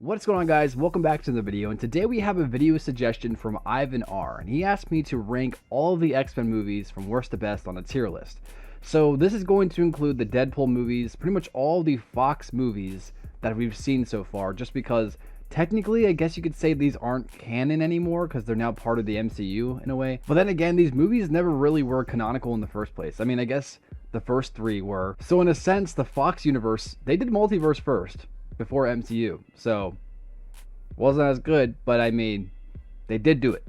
What's going on, guys? Welcome back to the video, and today we have a video suggestion from Ivan R, and he asked me to rank all of the X-Men movies from worst to best on a tier list. So this is going to include the Deadpool movies, pretty much all the Fox movies that we've seen so far, just because technically I guess you could say these aren't canon anymore because they're now part of the MCU in a way. But then again, these movies never really were canonical in the first place. I mean, I guess the first three were. So in a sense, the Fox universe, they did multiverse first before MCU, so wasn't as good, but I mean, they did do it.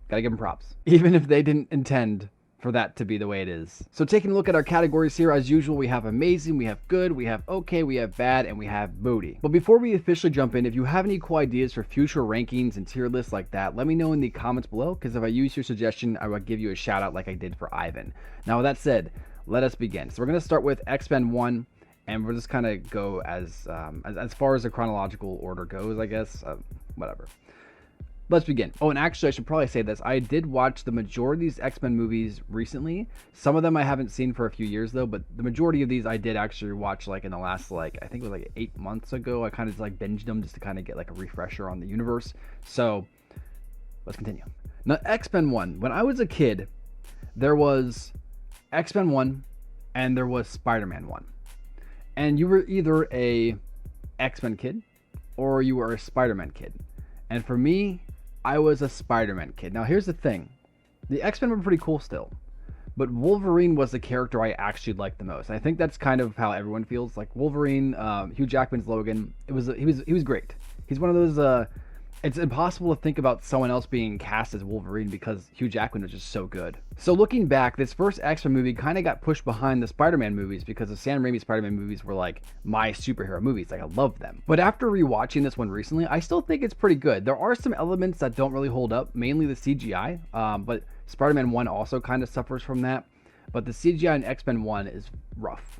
Gotta give them props, even if they didn't intend for that to be the way it is. So taking a look at our categories here, as usual, we have amazing, we have good, we have okay, we have bad, and we have booty. But before we officially jump in, if you have any cool ideas for future rankings and tier lists like that, let me know in the comments below, because if I use your suggestion, I will give you a shout out like I did for Ivan. Now with that said, let us begin. So we're going to start with X-Men 1, and we'll just kind of go as far as the chronological order goes, I guess. Whatever. Let's begin. Oh, and actually, I should probably say this. I did watch the majority of these X-Men movies recently. Some of them I haven't seen for a few years, though, but the majority of these I did actually watch, like, in the last, like, I think it was, like, 8 months ago. I kind of, like, binged them just to kind of get, like, a refresher on the universe. So, let's continue. Now, X-Men 1. When I was a kid, there was X-Men 1, and there was Spider-Man 1. And you were either a X-Men kid or you were a Spider-Man kid. And for me, I was a Spider-Man kid. Now here's the thing. The X-Men were pretty cool still, but Wolverine was the character I actually liked the most. I think that's kind of how everyone feels. Like Wolverine, Hugh Jackman's Logan, he was great. He's one of those it's impossible to think about someone else being cast as Wolverine because Hugh Jackman was just so good. So looking back, this first X-Men movie kind of got pushed behind the Spider-Man movies because the Sam Raimi Spider-Man movies were like my superhero movies. Like I loved them. But after rewatching this one recently, I still think it's pretty good. There are some elements that don't really hold up, mainly the CGI. But Spider-Man 1 also kind of suffers from that. But the CGI in X-Men 1 is rough.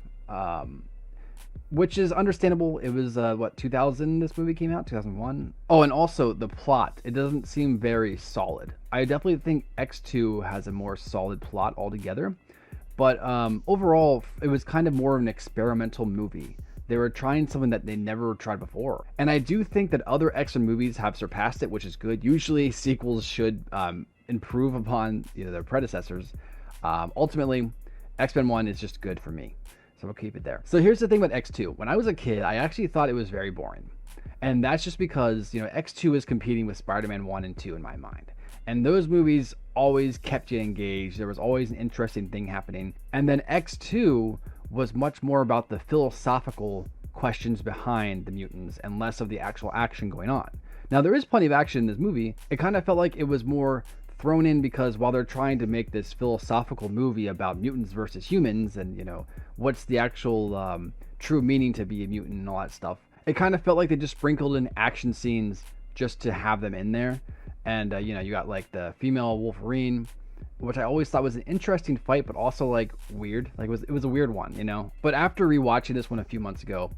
Which is understandable. It was, 2000 this movie came out? 2001? Oh, and also the plot. It doesn't seem very solid. I definitely think X2 has a more solid plot altogether. But overall, it was kind of more of an experimental movie. They were trying something that they never tried before. And I do think that other X-Men movies have surpassed it, which is good. Usually sequels should improve upon their predecessors. Ultimately, X-Men 1 is just good for me. So we'll keep it there. So here's the thing about X2. When I was a kid, I actually thought it was very boring. And that's just because, X2 is competing with Spider-Man 1 and 2 in my mind. And those movies always kept you engaged. There was always an interesting thing happening. And then X2 was much more about the philosophical questions behind the mutants and less of the actual action going on. Now, there is plenty of action in this movie. It kind of felt like it was more thrown in because while they're trying to make this philosophical movie about mutants versus humans and what's the actual true meaning to be a mutant and all that stuff, it kind of felt like they just sprinkled in action scenes just to have them in there. And you got like the female Wolverine, which I always thought was an interesting fight, but also like weird. Like it was a weird one. But after rewatching this one a few months ago,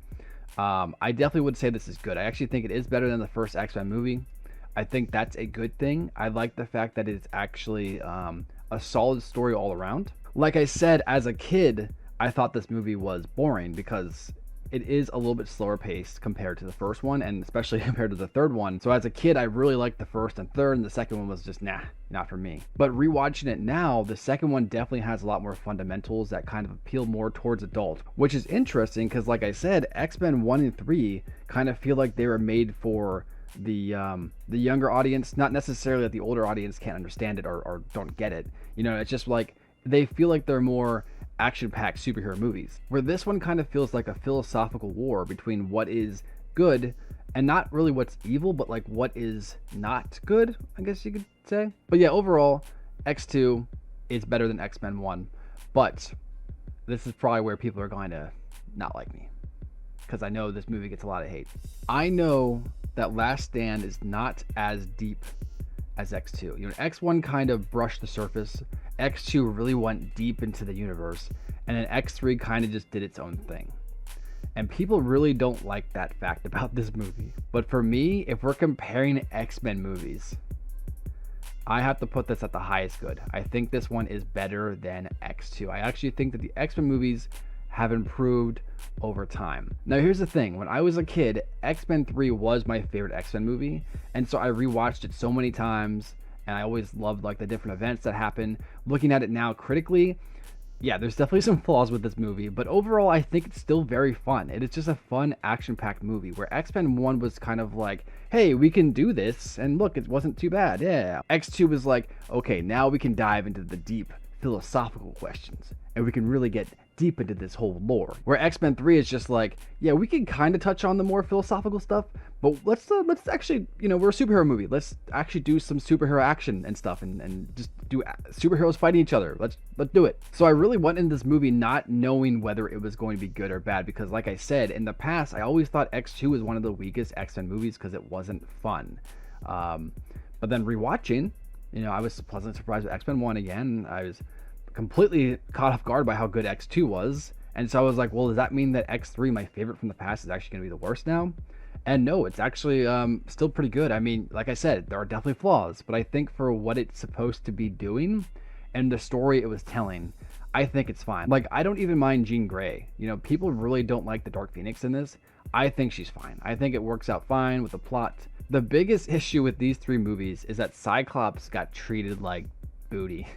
I definitely would say this is good. I actually think it is better than the first X-Men movie. I think that's a good thing. I like the fact that it's actually a solid story all around. Like I said, as a kid, I thought this movie was boring because it is a little bit slower paced compared to the first one, and especially compared to the third one. So as a kid, I really liked the first and third, and the second one was just, nah, not for me. But rewatching it now, the second one definitely has a lot more fundamentals that kind of appeal more towards adult, which is interesting because, like I said, X-Men 1 and 3 kind of feel like they were made for the younger audience, not necessarily that the older audience can't understand it or don't get it. It's just like they feel like they're more action-packed superhero movies, where this one kind of feels like a philosophical war between what is good and not really what's evil, but like what is not good, I guess you could say. But yeah, overall, X2 is better than X-Men 1, but this is probably where people are going to not like me, because I know this movie gets a lot of hate. I know that Last Stand is not as deep as X2. X1 kind of brushed the surface. X2 really went deep into the universe. And then X3 kind of just did its own thing. And people really don't like that fact about this movie. But for me, if we're comparing X-Men movies, I have to put this at the highest good. I think this one is better than X2. I actually think that the X-Men movies have improved over time. Now, here's the thing. When I was a kid, X-Men 3 was my favorite X-Men movie, and so I rewatched it so many times, and I always loved like the different events that happen. Looking at it now critically, yeah, there's definitely some flaws with this movie, but overall, I think it's still very fun. It is just a fun, action-packed movie, where X-Men 1 was kind of like, hey, we can do this, and look, it wasn't too bad, yeah. X2 was like, okay, now we can dive into the deep philosophical questions, and we can really get deep into this whole lore. Where X-Men 3 is just like, yeah, we can kind of touch on the more philosophical stuff, but let's actually, we're a superhero movie. Let's actually do some superhero action and stuff, and just do superheroes fighting each other. Let's do it. So I really went into this movie not knowing whether it was going to be good or bad, because like I said, in the past, I always thought X2 was one of the weakest X-Men movies because it wasn't fun. But then rewatching, I was pleasantly surprised with X-Men 1 again. I was completely caught off guard by how good X2 was. And so I was like, well, does that mean that X3, my favorite from the past, is actually going to be the worst now? And no, it's actually still pretty good. I mean, like I said, there are definitely flaws, but I think for what it's supposed to be doing and the story it was telling, I think it's fine. Like, I don't even mind Jean Grey. People really don't like the Dark Phoenix in this. I think she's fine. I think it works out fine with the plot. The biggest issue with these three movies is that Cyclops got treated like booty.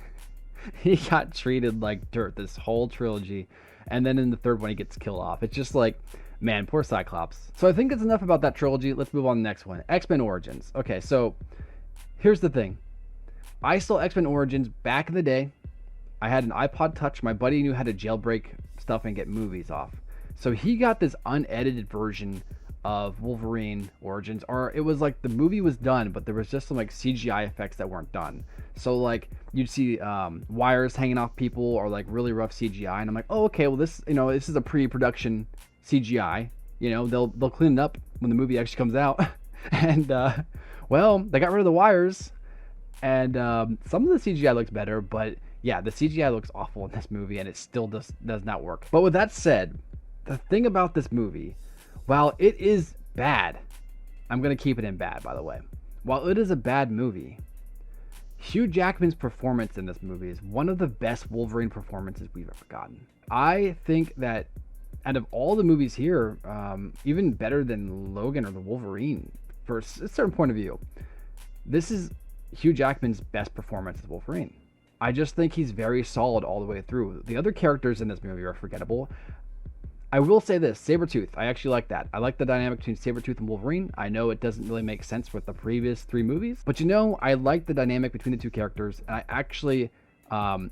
He got treated like dirt this whole trilogy, and then in the third one he gets killed off. It's just like, man, poor Cyclops. So I think it's enough about that trilogy. Let's move on to the next one. X-Men Origins. Okay, so here's the thing. I saw X-Men Origins back in the day. I had an iPod Touch. My buddy knew how to jailbreak stuff and get movies off. So he got this unedited version of Wolverine Origins, or it was like the movie was done, but there was just some like CGI effects that weren't done. So like you'd see wires hanging off people, or like really rough CGI, and I'm like, oh, okay, well this is a pre-production CGI. They'll clean it up when the movie actually comes out. And well, they got rid of the wires, and some of the CGI looks better, but yeah, the CGI looks awful in this movie, and it still does not work. But with that said, the thing about this movie, while it is bad, I'm going to keep it in bad, by the way. While it is a bad movie, Hugh Jackman's performance in this movie is one of the best Wolverine performances we've ever gotten. I think that out of all the movies here, even better than Logan or the Wolverine, for a certain point of view, this is Hugh Jackman's best performance as Wolverine. I just think he's very solid all the way through. The other characters in this movie are forgettable. I will say this, Sabretooth, I actually like that. I like the dynamic between Sabretooth and Wolverine. I know it doesn't really make sense with the previous three movies, but I like the dynamic between the two characters, and I actually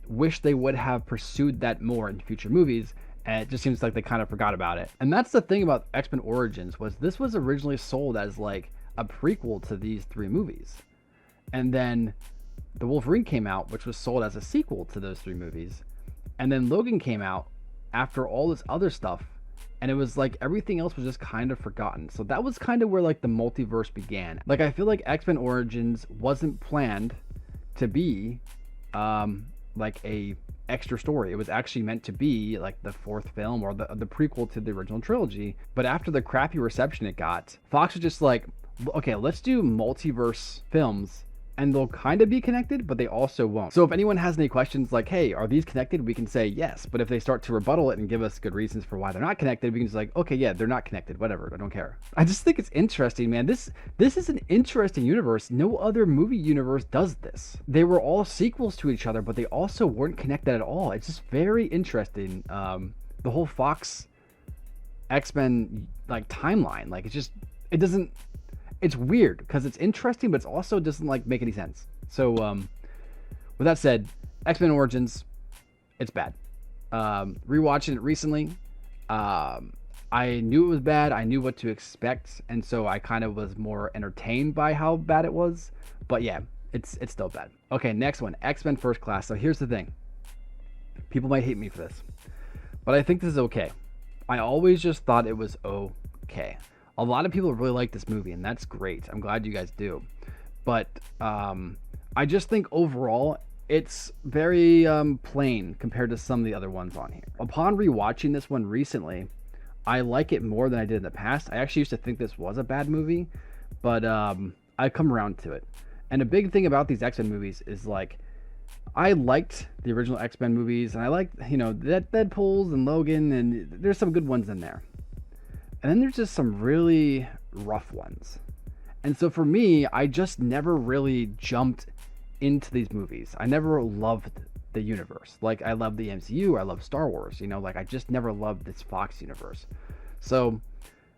wish they would have pursued that more in future movies, and it just seems like they kind of forgot about it. And that's the thing about X-Men Origins, was this was originally sold as like a prequel to these three movies. And then the Wolverine came out, which was sold as a sequel to those three movies. And then Logan came out after all this other stuff, and it was like everything else was just kind of forgotten. So that was kind of where like the multiverse began. Like, I feel like X-Men Origins wasn't planned to be like a extra story. It was actually meant to be like the fourth film, or the prequel to the original trilogy. But after the crappy reception it got, Fox was just like, okay, let's do multiverse films, and they'll kind of be connected, but they also won't. So if anyone has any questions like, hey, are these connected? We can say yes. But if they start to rebuttal it and give us good reasons for why they're not connected, we can just like, okay, yeah, they're not connected. Whatever. I don't care. I just think it's interesting, man. This is an interesting universe. No other movie universe does this. They were all sequels to each other, but they also weren't connected at all. It's just very interesting. The whole Fox X-Men like timeline, like it's weird because it's interesting, but it also doesn't like make any sense. So with that said, X-Men Origins, it's bad. Rewatching it recently, I knew it was bad. I knew what to expect, and so I kind of was more entertained by how bad it was. But yeah, it's still bad. Okay, next one, X-Men First Class. So here's the thing. People might hate me for this, but I think this is okay. I always just thought it was okay. A lot of people really like this movie, and that's great. I'm glad you guys do. But I just think overall, it's very plain compared to some of the other ones on here. Upon rewatching this one recently, I like it more than I did in the past. I actually used to think this was a bad movie, but I've come around to it. And a big thing about these X-Men movies is like, I liked the original X-Men movies, and I liked, Deadpool's and Logan, and there's some good ones in there. And then there's just some really rough ones. And so for me, I just never really jumped into these movies. I never loved the universe. Like, I love the MCU, I love Star Wars, like I just never loved this Fox universe. So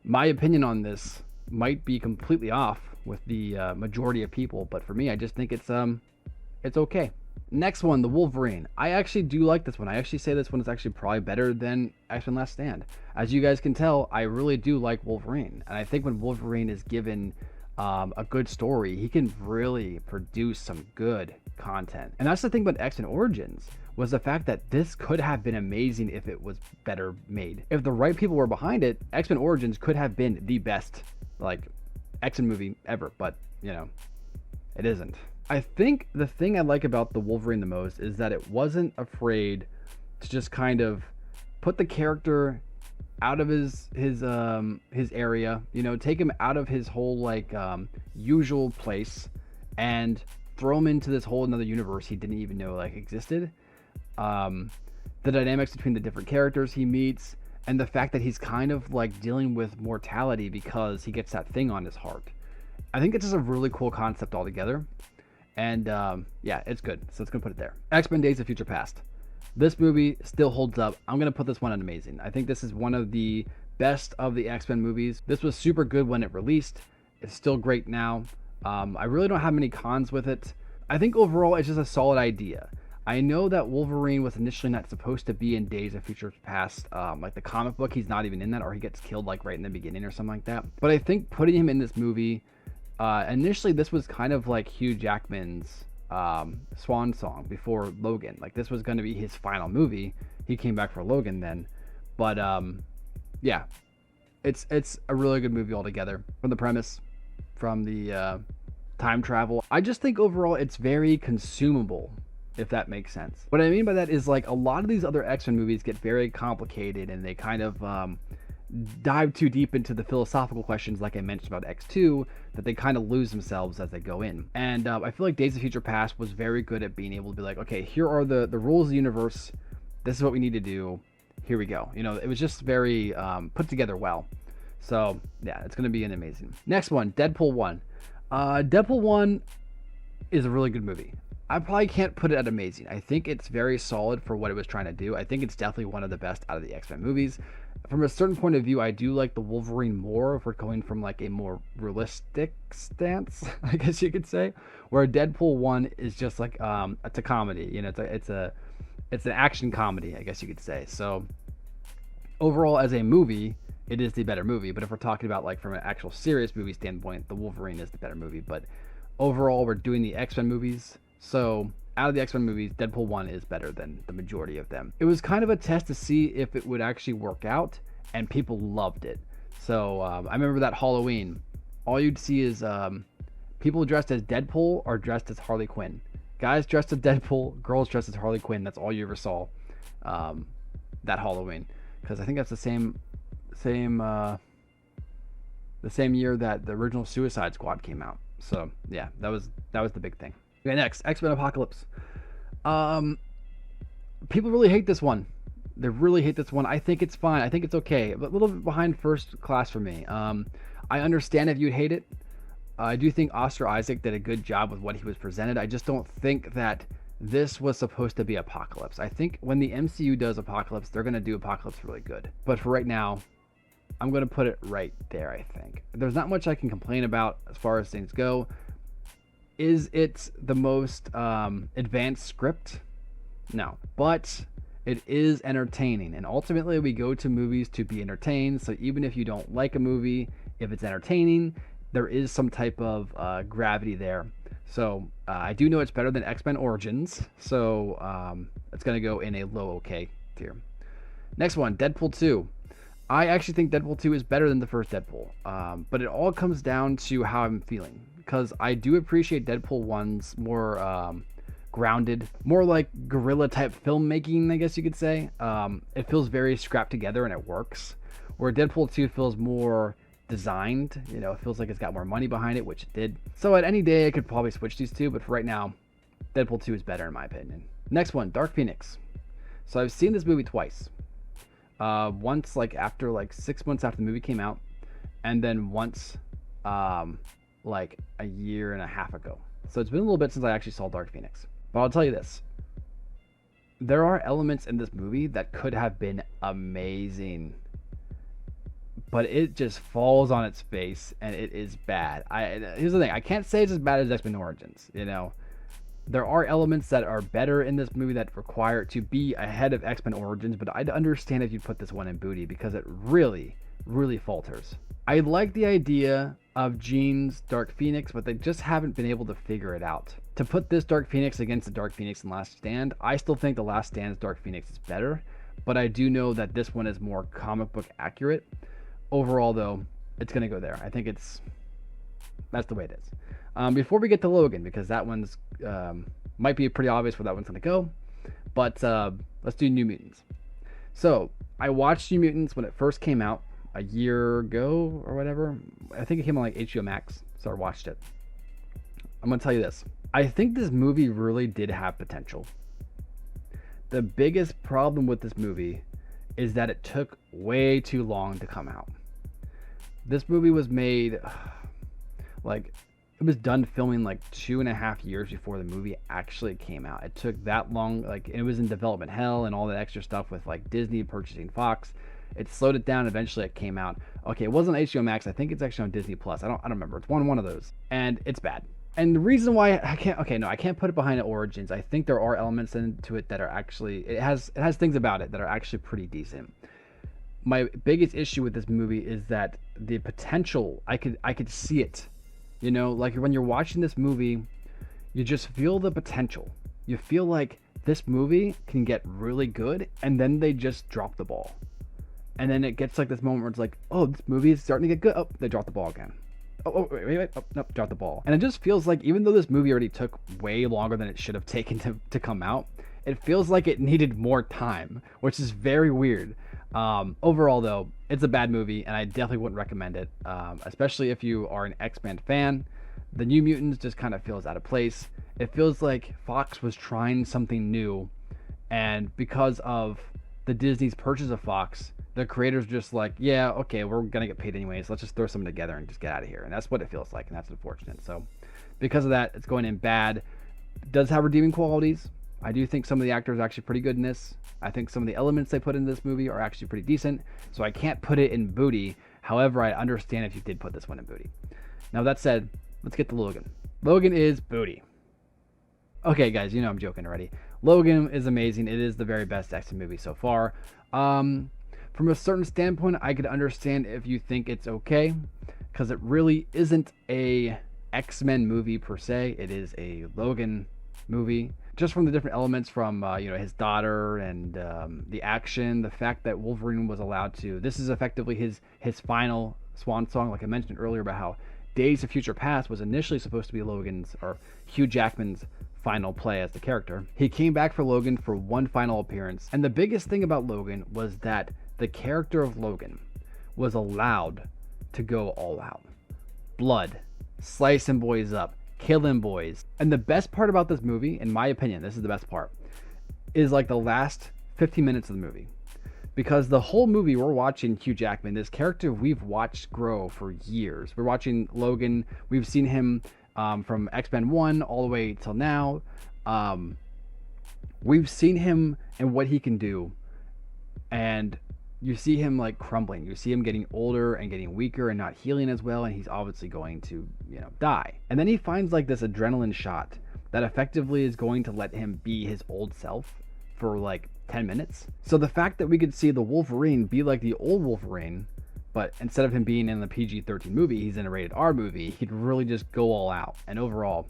my opinion on this might be completely off with the majority of people, but for me, I just think it's okay. Next one, the Wolverine. I actually do like this one. I actually say this one is actually probably better than X-Men Last Stand. As you guys can tell, I really do like Wolverine. And I think when Wolverine is given a good story, he can really produce some good content. And that's the thing about X-Men Origins, was the fact that this could have been amazing if it was better made. If the right people were behind it, X-Men Origins could have been the best, X-Men movie ever. But, it isn't. I think the thing I like about the Wolverine the most is that it wasn't afraid to just kind of put the character out of his area, take him out of his whole usual place and throw him into this whole another universe he didn't even know existed. The dynamics between the different characters he meets, and the fact that he's kind of dealing with mortality because he gets that thing on his heart. I think it's just a really cool concept altogether. And yeah, it's good. So it's going to put it there. X-Men Days of Future Past. This movie still holds up. I'm going to put this one on amazing. I think this is one of the best of the X-Men movies. This was super good when it released. It's still great now. I really don't have many cons with it. I think overall it's just a solid idea. I know that Wolverine was initially not supposed to be in Days of Future Past, the comic book. He's not even in that, or he gets killed right in the beginning or something like that. But I think putting him in this movie, initially this was kind of like Hugh Jackman's swan song before Logan. This was going to be his final movie. He came back for Logan then. But yeah, it's a really good movie altogether. From the premise, from the time travel, I just think overall it's very consumable, if that makes sense. What I mean by that is a lot of these other X-Men movies get very complicated, and they kind of dive too deep into the philosophical questions, like I mentioned about X2, that they kind of lose themselves as they go in. And I feel like Days of Future Past was very good at being able to be okay, here are the rules of the universe. This is what we need to do. Here we go. It was just very put together well. So yeah, it's going to be an amazing. Next one, Deadpool 1. Deadpool 1 is a really good movie. I probably can't put it at amazing. I think it's very solid for what it was trying to do. I think it's definitely one of the best out of the X-Men movies. From a certain point of view, I do like the Wolverine more if we're going from a more realistic stance, I guess you could say. Where Deadpool 1 is just it's a comedy. It's an action comedy, I guess you could say. So overall, as a movie, it is the better movie. But if we're talking about from an actual serious movie standpoint, the Wolverine is the better movie. But overall, we're doing the X-Men movies. So out of the X-Men movies, Deadpool 1 is better than the majority of them. It was kind of a test to see if it would actually work out, and people loved it. So I remember that Halloween, all you'd see is people dressed as Deadpool or dressed as Harley Quinn. Guys dressed as Deadpool, girls dressed as Harley Quinn. That's all you ever saw that Halloween. Because I think that's the same year that the original Suicide Squad came out. So yeah, that was the big thing. Okay, next, X-Men Apocalypse. People really hate this one. They really hate this one. I think it's fine. I think it's okay. But a little bit behind First Class for me. I understand if you'd hate it. I do think Oscar Isaac did a good job with what he was presented. I just don't think that this was supposed to be Apocalypse. I think when the MCU does Apocalypse, they're going to do Apocalypse really good. But for right now, I'm going to put it right there, I think. There's not much I can complain about as far as things go. Is it the most advanced script? No. But it is entertaining. And ultimately, we go to movies to be entertained. So even if you don't like a movie, if it's entertaining, there is some type of gravity there. So I do know it's better than X-Men Origins. So it's going to go in a low okay tier. Next one, Deadpool 2. I actually think Deadpool 2 is better than the first Deadpool. But it all comes down to how I'm feeling. Because I do appreciate Deadpool 1's more grounded, more like guerrilla type filmmaking, I guess you could say. It feels very scrapped together and it works. Where Deadpool 2 feels more designed, it feels like it's got more money behind it, which it did. So at any day I could probably switch these two, but for right now, Deadpool 2 is better in my opinion. Next one, Dark Phoenix. So I've seen this movie twice. Once like after like 6 months after the movie came out, and then once like a year and a half ago. So it's been a little bit since I actually saw Dark Phoenix. But I'll tell you this. There are elements in this movie that could have been amazing, but it just falls on its face and it is bad. Here's the thing. I can't say it's as bad as X-Men Origins, you know. There are elements that are better in this movie that require it to be ahead of X-Men Origins, but I'd understand if you put this one in booty because it really, really falters. I like the idea of Jean's Dark Phoenix, but they just haven't been able to figure it out. To put this Dark Phoenix against the Dark Phoenix in Last Stand, I still think the Last Stand's Dark Phoenix is better, but I do know that this one is more comic book accurate. Overall, though, it's going to go there. I think that's the way it is. Before we get to Logan, because that one's might be pretty obvious where that one's going to go, but let's do New Mutants. So I watched New Mutants when it first came out a year ago or whatever. I think it came on like HBO Max, so I watched it. I'm going to tell you this. I think this movie really did have potential. The biggest problem with this movie is that it took way too long to come out. This movie was made, like, it was done filming like 2.5 years before the movie actually came out. It took that long, like, it was in development hell and all that extra stuff with like Disney purchasing Fox. It slowed it down. Eventually it came out. Okay, it wasn't HBO Max. I think it's actually on Disney Plus. I don't remember. It's one of those. And it's bad. And the reason why I can't put it behind Origins. I think there are elements into it that are actually, it has things about it that are actually pretty decent. My biggest issue with this movie is that the potential, I could see it. You know, like when you're watching this movie, you just feel the potential. You feel like this movie can get really good, and then they just drop the ball. And then it gets like this moment where it's like, oh, this movie is starting to get good. Oh, they drop the ball again. Oh, wait. Oh, nope, drop the ball. And it just feels like, even though this movie already took way longer than it should have taken to come out, it feels like it needed more time, which is very weird. Overall, though, it's a bad movie, and I definitely wouldn't recommend it, especially if you are an X-Men fan. The New Mutants just kind of feels out of place. It feels like Fox was trying something new, and because of the Disney's purchase of Fox, the creators just like, yeah, okay, we're gonna get paid anyways. Let's just throw something together and just get out of here. And that's what it feels like, and that's unfortunate. So, because of that, it's going in bad. It does have redeeming qualities. I do think some of the actors are actually pretty good in this. I think some of the elements they put in this movie are actually pretty decent. So I can't put it in booty. However, I understand if you did put this one in booty. Now that said, let's get to Logan. Logan is booty. Okay, guys, you know I'm joking already. Logan is amazing. It is the very best X-Men movie so far. From a certain standpoint, I could understand if you think it's okay, because it really isn't a X-Men movie per se. It is a Logan movie. Just from the different elements from his daughter and the action, the fact that Wolverine was allowed to. This is effectively his final swan song, like I mentioned earlier about how Days of Future Past was initially supposed to be Logan's or Hugh Jackman's final play as the character. He came back for Logan for one final appearance, and the biggest thing about Logan was that the character of Logan was allowed to go all out. Blood, slicing boys up, killing boys. And the best part about this movie, in my opinion, this is the best part, is like the last 15 minutes of the movie. Because the whole movie, we're watching Hugh Jackman, this character we've watched grow for years. We're watching Logan. We've seen him from X-Men 1 all the way till now. We've seen him and what he can do. And you see him like crumbling. You see him getting older and getting weaker and not healing as well. And he's obviously going to, die. And then he finds like this adrenaline shot that effectively is going to let him be his old self for like 10 minutes. So the fact that we could see the Wolverine be like the old Wolverine, but instead of him being in the PG-13 movie, he's in a rated R movie, he'd really just go all out. And overall,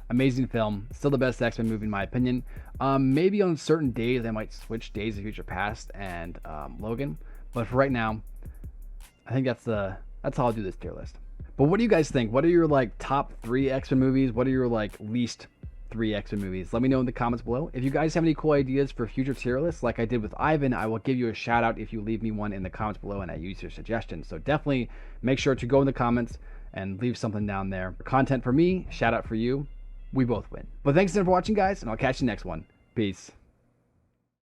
amazing film. Still the best X-Men movie in my opinion. Maybe on certain days I might switch Days of Future Past and Logan, but for right now, I think that's how I'll do this tier list. But what do you guys think? What are your like top 3 X-Men movies? What are your like least 3 X-Men movies? Let me know in the comments below. If you guys have any cool ideas for future tier lists, like I did with Ivan, I will give you a shout out if you leave me one in the comments below and I use your suggestions. So definitely make sure to go in the comments and leave something down there. Content for me, shout out for you. we both win. But thanks again for watching, guys, and I'll catch you next one. Peace.